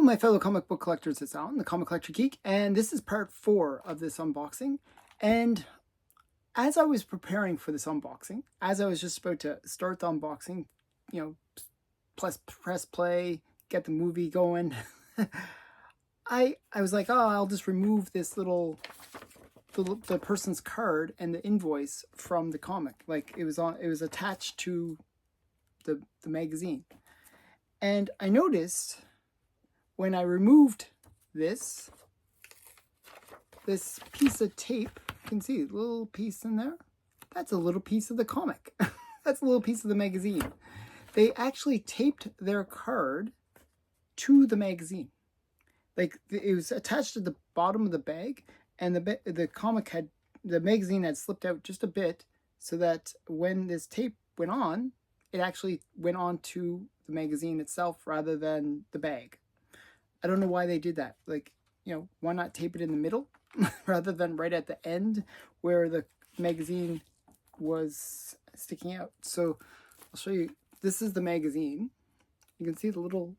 my fellow comic book collectors, it's Alan, the Comic Collector Geek, and this is part 4 of this unboxing. And as I was preparing for this unboxing, as I was just about to start the unboxing, you know, press play, get the movie going, I was like, oh, I'll just remove this the person's card and the invoice from the comic. Like it was attached to the magazine. And I noticed when I removed this piece of tape, you can see a little piece in there. That's a little piece of the comic. That's a little piece of the magazine. They actually taped their card to the magazine. Like it was attached to the bottom of the bag, and the magazine had slipped out just a bit, so that when this tape went on, it actually went on to the magazine itself rather than the bag. I don't know why they did that. Like, you know, why not tape it in the middle rather than right at the end where the magazine was sticking out? So I'll show you. This is the magazine. You can see the little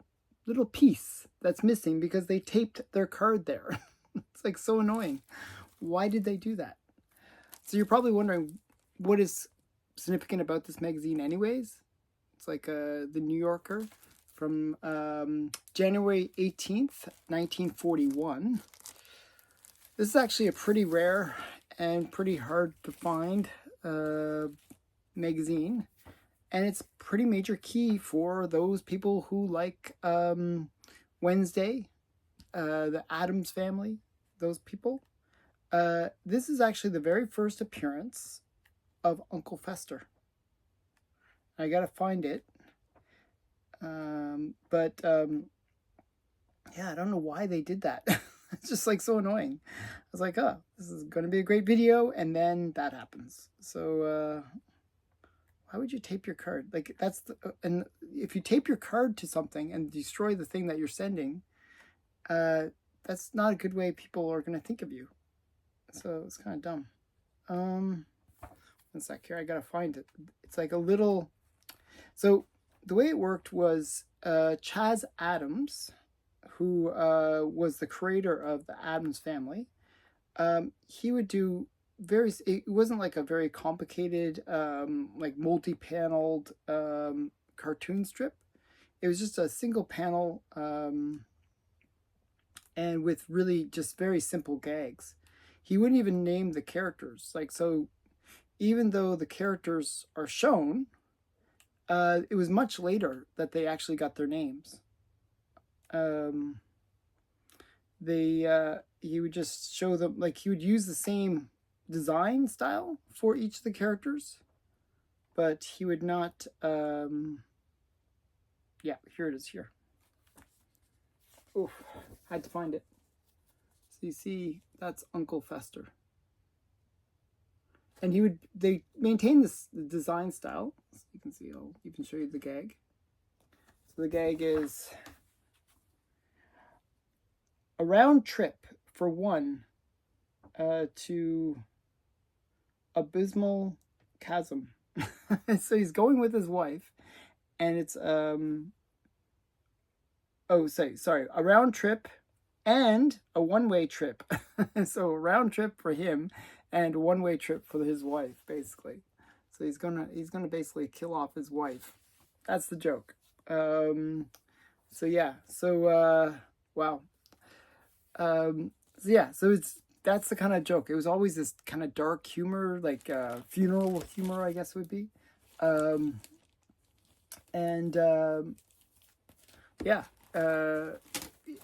piece that's missing because they taped their card there. It's like so annoying. Why did they do that? So you're probably wondering, what is significant about this magazine anyways? It's like the New Yorker from January 18th, 1941. This is actually a pretty rare and pretty hard to find magazine. And it's pretty major key for those people who like Wednesday, the Addams Family, those people. This is actually the very first appearance of Uncle Fester. I gotta find it. Yeah, I don't know why they did that. It's just like so annoying. I was like, oh, this is gonna be a great video, and then that happens. So why would you tape your card? Like and if you tape your card to something and destroy the thing that you're sending, that's not a good way people are gonna think of you. So it's kind of dumb. One sec here, I gotta find it. It's like a little. So the way it worked was Chaz Addams, who was the creator of the Addams Family, he would do it wasn't like a very complicated, like multi-paneled cartoon strip. It was just a single panel and with really just very simple gags. He wouldn't even name the characters. Like, so even though the characters are shown, it was much later that they actually got their names. He would just show them, like he would use the same design style for each of the characters, but he would not, yeah, here it is here. Oof, had to find it. So you see, that's Uncle Fester. And they maintain this design style. So you can see, I'll even show you the gag. So the gag is a round trip for one to Abysmal Chasm. So he's going with his wife, and it's a round trip and a one-way trip. So a round trip for him and a one-way trip for his wife, basically. So he's gonna basically kill off his wife. That's the joke. So yeah. So wow. So yeah. So that's the kind of joke. It was always this kind of dark humor, like funeral humor, I guess it would be. Yeah.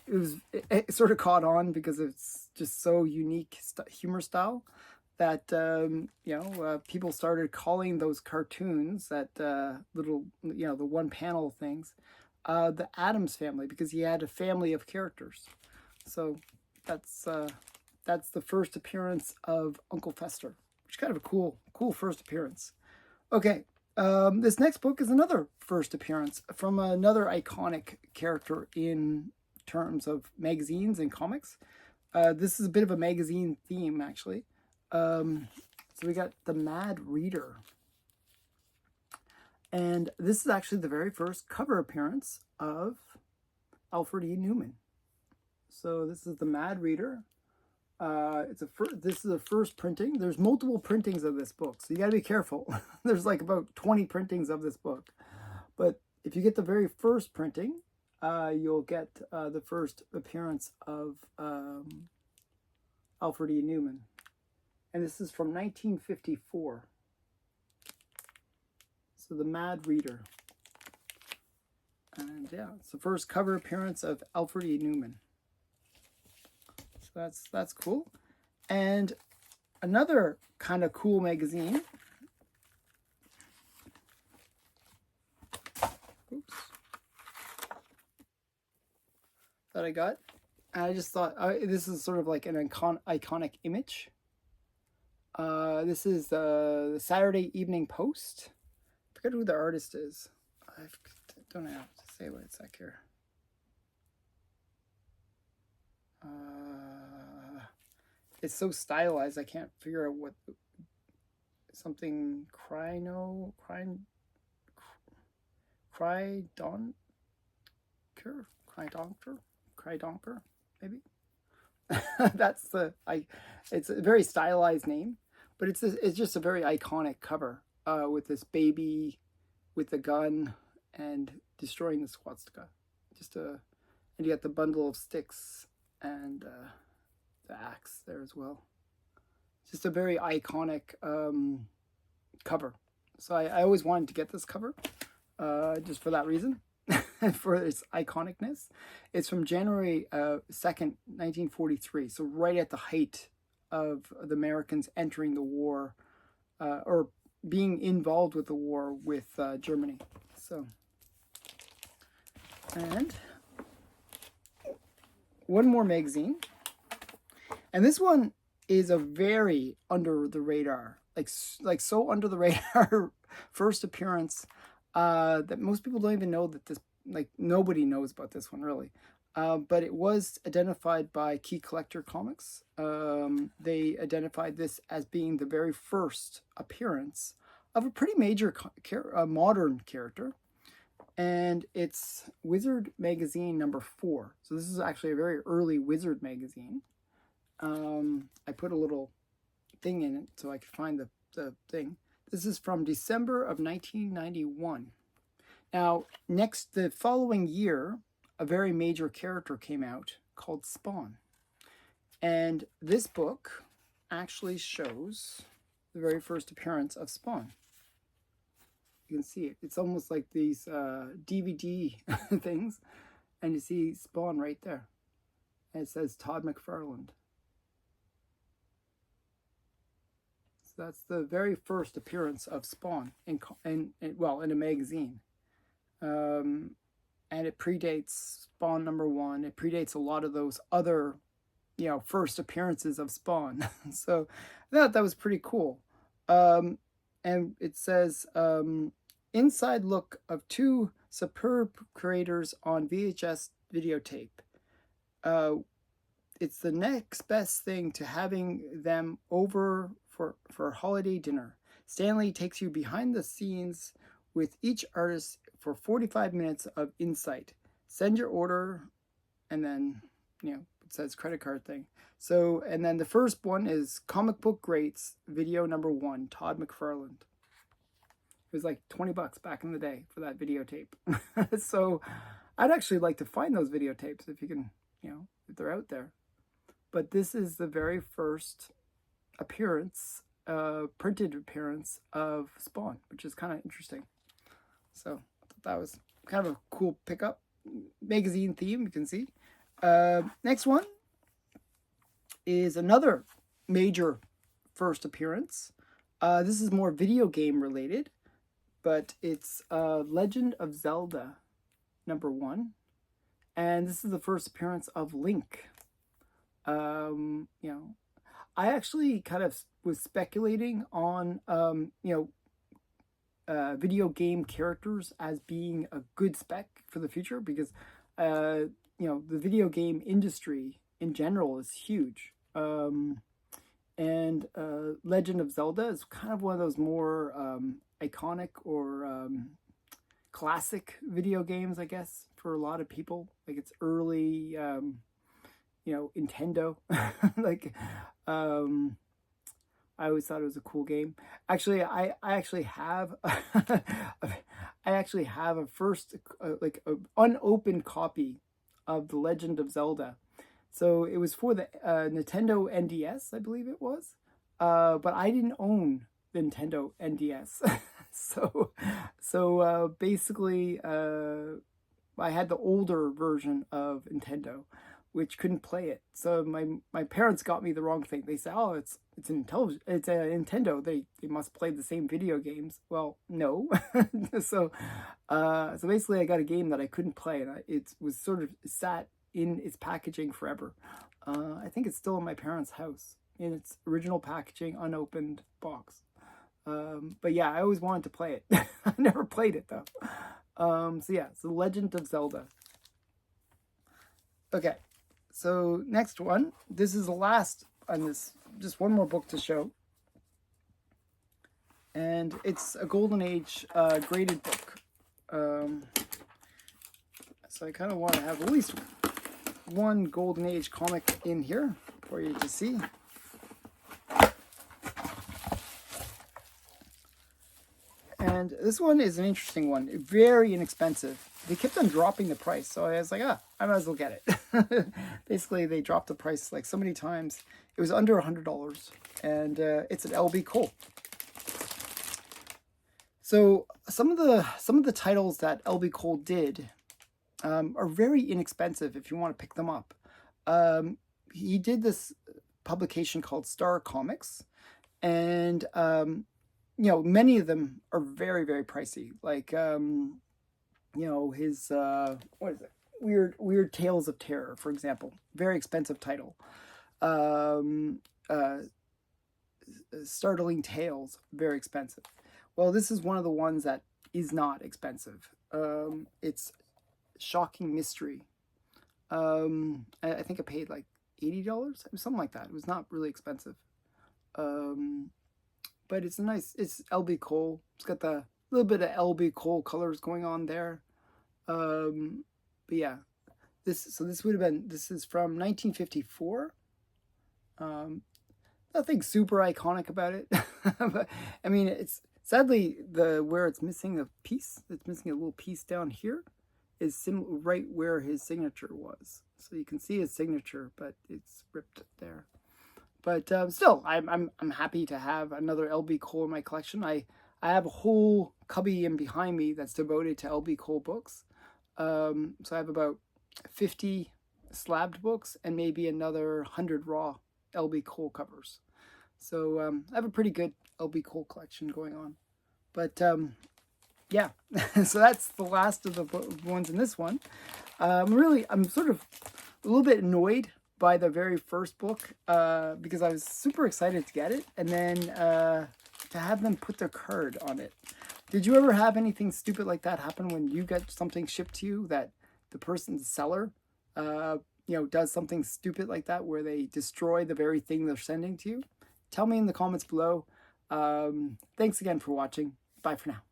It sort of caught on because it's just so unique humor style that people started calling those cartoons, that little, the one panel things, the Addams Family, because he had a family of characters. So that's the first appearance of Uncle Fester, which is kind of a cool first appearance. Okay. This next book is another first appearance from another iconic character in terms of magazines and comics. This is a bit of a magazine theme, actually. So we got the Mad Reader. And this is actually the very first cover appearance of Alfred E. Newman. So this is the Mad Reader. This is a first printing. There's multiple printings of this book, so you got to be careful. There's like about 20 printings of this book. But if you get the very first printing, you'll get the first appearance of Alfred E. Newman. And this is from 1954. So the Mad Reader. And yeah, it's the first cover appearance of Alfred E. Newman. So that's cool. And another kind of cool magazine. Oops. That I got. And I just thought this is sort of like an iconic image. This is the Saturday Evening Post. I forget who the artist is. I don't have to say what it's like here. It's so stylized, I can't figure out what something Crydonker, maybe. That's it's a very stylized name, but it's just a very iconic cover with this baby with the gun and destroying the swastika. And you got the bundle of sticks and the axe there as well. Just a very iconic cover. So I always wanted to get this cover just for that reason, for its iconicness. It's from January 2nd, 1943. So right at the height of the Americans entering the war or being involved with the war with Germany. So, and one more magazine. And this one is a very under the radar, like so under the radar first appearance that most people don't even know that this, like nobody knows about this one really. But it was identified by Key Collector Comics. They identified this as being the very first appearance of a pretty major modern character. And it's Wizard Magazine number 4. So this is actually a very early Wizard magazine. I put a little thing in it so I could find the thing. This is from December of 1991. Now, the following year, a very major character came out called Spawn. And this book actually shows the very first appearance of Spawn. You can see it. It's almost like these DVD things. And you see Spawn right there. And it says Todd McFarlane. So that's the very first appearance of Spawn in a magazine. And it predates Spawn number 1. It predates a lot of those other, first appearances of Spawn. So I thought that was pretty cool. And it says, inside look of 2 superb creators on VHS videotape. It's the next best thing to having them over for holiday dinner. Stanley takes you behind the scenes with each artist for 45 minutes of insight. Send your order, and then, it says credit card thing. So, and then the first one is Comic Book Greats video number 1, Todd McFarlane. It was like $20 back in the day for that videotape. So I'd actually like to find those videotapes if you can, if they're out there. But this is the very first appearance, printed appearance of Spawn, which is kind of interesting. So I thought that was kind of a cool pickup. Magazine theme, you can see. Next one is another major first appearance. This is more video game related, but it's Legend of Zelda number 1. And this is the first appearance of Link. I actually kind of was speculating on, video game characters as being a good spec for the future because, the video game industry in general is huge. And Legend of Zelda is kind of one of those more iconic or classic video games, I guess, for a lot of people. Like it's early, you know, Nintendo. Like, I always thought it was a cool game. Actually, I actually have I actually have a first like a unopened copy of The Legend of Zelda. So it was for the Nintendo NDS, I believe it was. But I didn't own the Nintendo NDS. So basically I had the older version of Nintendo, which couldn't play it. So my parents got me the wrong thing. They said, "Oh, it's an intelligent, it's a Nintendo. They must play the same video games." Well, no. So so basically, I got a game that I couldn't play, and it was sort of sat in its packaging forever. I think it's still in my parents' house in its original packaging, unopened box. But yeah, I always wanted to play it. I never played it though. So yeah, it's The Legend of Zelda. Okay, so next one. This is the last on this. Just one more book to show. And it's a Golden Age graded book. So I kind of want to have at least one Golden Age comic in here for you to see. And this one is an interesting one, very inexpensive. They kept on dropping the price, so I was like, I might as well get it. Basically, they dropped the price like so many times. It was under $100, and it's an LB Cole. So some of the titles that LB Cole did are very inexpensive if you want to pick them up. He did this publication called Star Comics, and you know, many of them are very, very pricey. Like, you know, his, what is it? Weird Tales of Terror, for example. Very expensive title. Startling Tales, very expensive. Well, this is one of the ones that is not expensive. It's Shocking Mystery. I think I paid like $80. It was something like that. It was not really expensive. But it's it's LB Cole. It's got the little bit of LB Cole colors going on there. But yeah, this would have been, this is from 1954. Nothing super iconic about it. But I mean, it's sadly where it's missing a piece. It's missing a little piece down here. Is right where his signature was. So you can see his signature, but it's ripped there. But still, I'm happy to have another LB Cole in my collection. I have a whole cubby in behind me that's devoted to LB Cole books. So I have about 50 slabbed books and maybe another 100 raw LB Cole covers. So I have a pretty good LB Cole collection going on. But yeah, so that's the last of the ones in this one. I'm sort of a little bit annoyed by the very first book because I was super excited to get it, and then to have them put their card on it. Did you ever have anything stupid like that happen when you get something shipped to you that the person's seller you know, does something stupid like that where they destroy the very thing they're sending to you? Tell me in the comments below. Thanks again for watching. Bye for now.